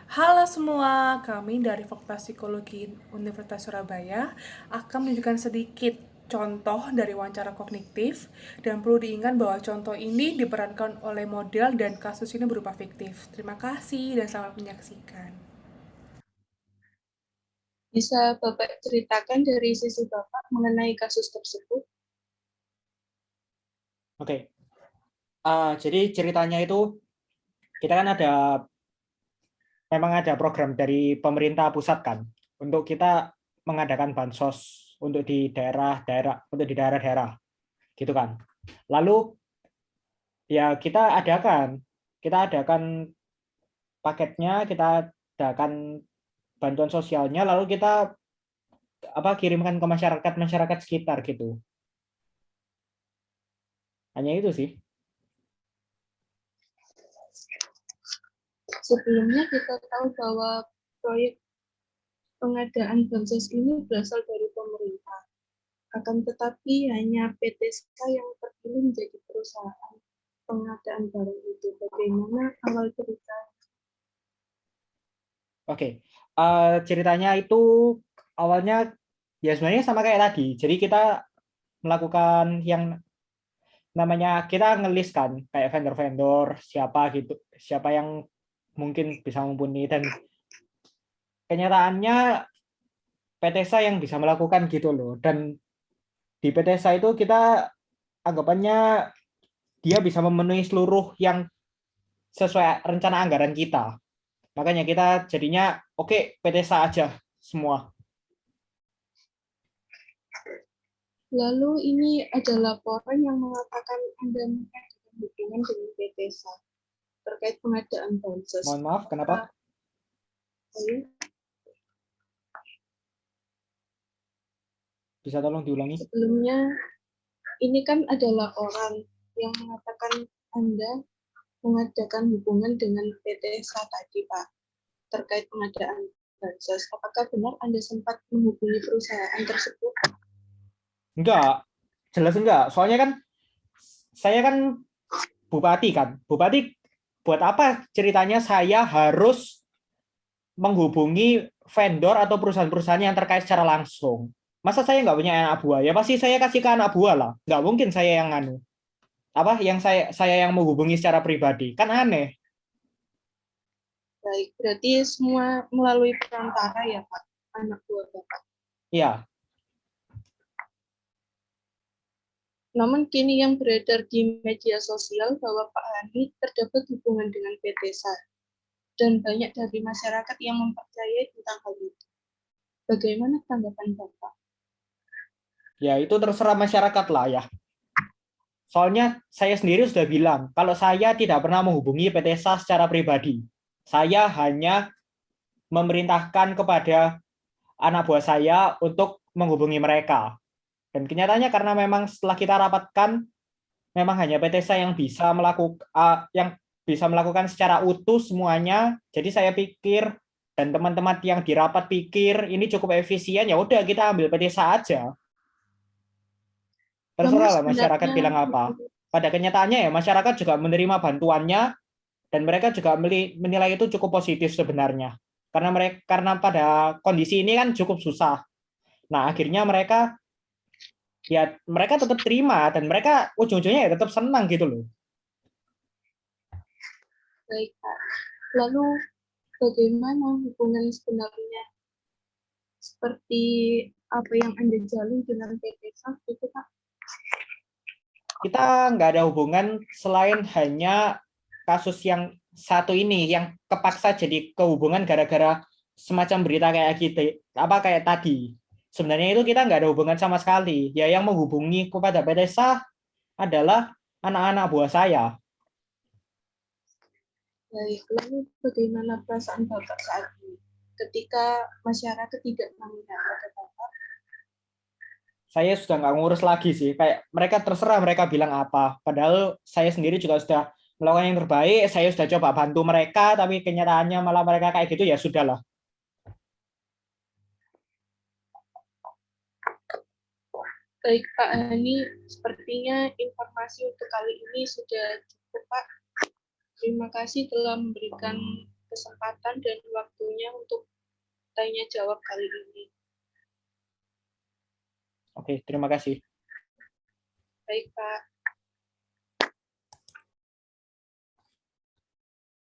Halo semua, kami dari Fakultas Psikologi Universitas Surabaya akan menunjukkan sedikit contoh dari wawancara kognitif dan perlu diingat bahwa contoh ini diperankan oleh model dan kasus ini berupa fiktif. Terima kasih dan selamat menyaksikan. Bisa Bapak ceritakan dari sisi Bapak mengenai kasus tersebut? Oke, jadi ceritanya itu kita kan memang ada program dari pemerintah pusat kan untuk kita mengadakan bansos untuk di daerah-daerah gitu kan. Lalu ya kita adakan paketnya, kita adakan bantuan sosialnya, lalu kita kirimkan ke masyarakat sekitar gitu. Hanya itu sih. Sebelumnya kita tahu bahwa proyek pengadaan bansos ini berasal dari pemerintah. Akan tetapi hanya PT SKA yang terpilih menjadi perusahaan pengadaan barang itu. Bagaimana awal cerita? Oke, ceritanya itu awalnya ya sebenarnya sama kayak tadi. Jadi kita melakukan yang namanya kita ngelis kan kayak vendor-vendor siapa gitu, siapa yang mungkin bisa mumpuni, dan kenyataannya PTSA yang bisa melakukan gitu loh. Dan di PTSA itu kita anggapannya dia bisa memenuhi seluruh yang sesuai rencana anggaran kita. Makanya kita jadinya oke, PTSA aja semua. Lalu ini ada laporan yang mengatakan Anda mengadakan hubungan dengan PT SKA terkait pengadaan bansos. Mohon maaf, kenapa? Bisa tolong diulangi? Sebelumnya, ini kan ada laporan yang mengatakan Anda mengadakan hubungan dengan PT SKA tadi, Pak, terkait pengadaan bansos. Apakah benar Anda sempat menghubungi perusahaan tersebut? Enggak, jelas enggak. Soalnya kan saya kan bupati kan. Bupati buat apa ceritanya saya harus menghubungi vendor atau perusahaan-perusahaan yang terkait secara langsung? Masa saya nggak punya anak buah? Ya pasti saya kasih ke anak buah lah. Nggak mungkin saya yang yang saya yang menghubungi secara pribadi. Kan aneh. Baik, berarti semua melalui perantara ya, Pak, anak buah Bapak. Iya. Namun kini yang beredar di media sosial bahwa Pak Hani terdapat hubungan dengan PT SKA dan banyak dari masyarakat yang mempercayai tentang hal itu. Bagaimana tanggapan Bapak? Ya itu terserah masyarakat lah ya. Soalnya saya sendiri sudah bilang, kalau saya tidak pernah menghubungi PTSA secara pribadi. Saya hanya memerintahkan kepada anak buah saya untuk menghubungi mereka. Dan kenyataannya karena memang setelah kita rapatkan, memang hanya PTSA yang bisa melakukan secara utuh semuanya. Jadi saya pikir dan teman-teman yang dirapat pikir ini cukup efisien, ya udah kita ambil PTSA aja. Namun Terserah lah masyarakat sebenarnya bilang apa. Pada kenyataannya ya masyarakat juga menerima bantuannya dan mereka juga menilai itu cukup positif sebenarnya. Karena pada kondisi ini kan cukup susah. Nah, akhirnya mereka tetap terima dan mereka ujung-ujungnya ya tetap senang gitu loh. baik, Pak. Lalu bagaimana hubungan sebenarnya seperti apa yang Anda jalin dengan PT SKA itu, Pak? Kita nggak ada hubungan selain hanya kasus yang satu ini yang kepaksa jadi kehubungan gara-gara semacam berita kayak gitu, kayak tadi. Sebenarnya itu kita nggak ada hubungan sama sekali. Ya yang menghubungi kepada PT SAH adalah anak-anak buah saya. Baik, lalu bagaimana perasaan Bapak saat ini ketika masyarakat tidak memihak pada Bapak? Saya sudah nggak ngurus lagi sih. Kayak mereka terserah mereka bilang apa. Padahal saya sendiri juga sudah melakukan yang terbaik. Saya sudah coba bantu mereka, tapi kenyataannya malah mereka kayak gitu, ya sudahlah. Baik, Pak Hani, sepertinya informasi untuk kali ini sudah cukup, Pak. Terima kasih telah memberikan kesempatan dan waktunya untuk tanya jawab kali ini. Oke, terima kasih. Baik, Pak.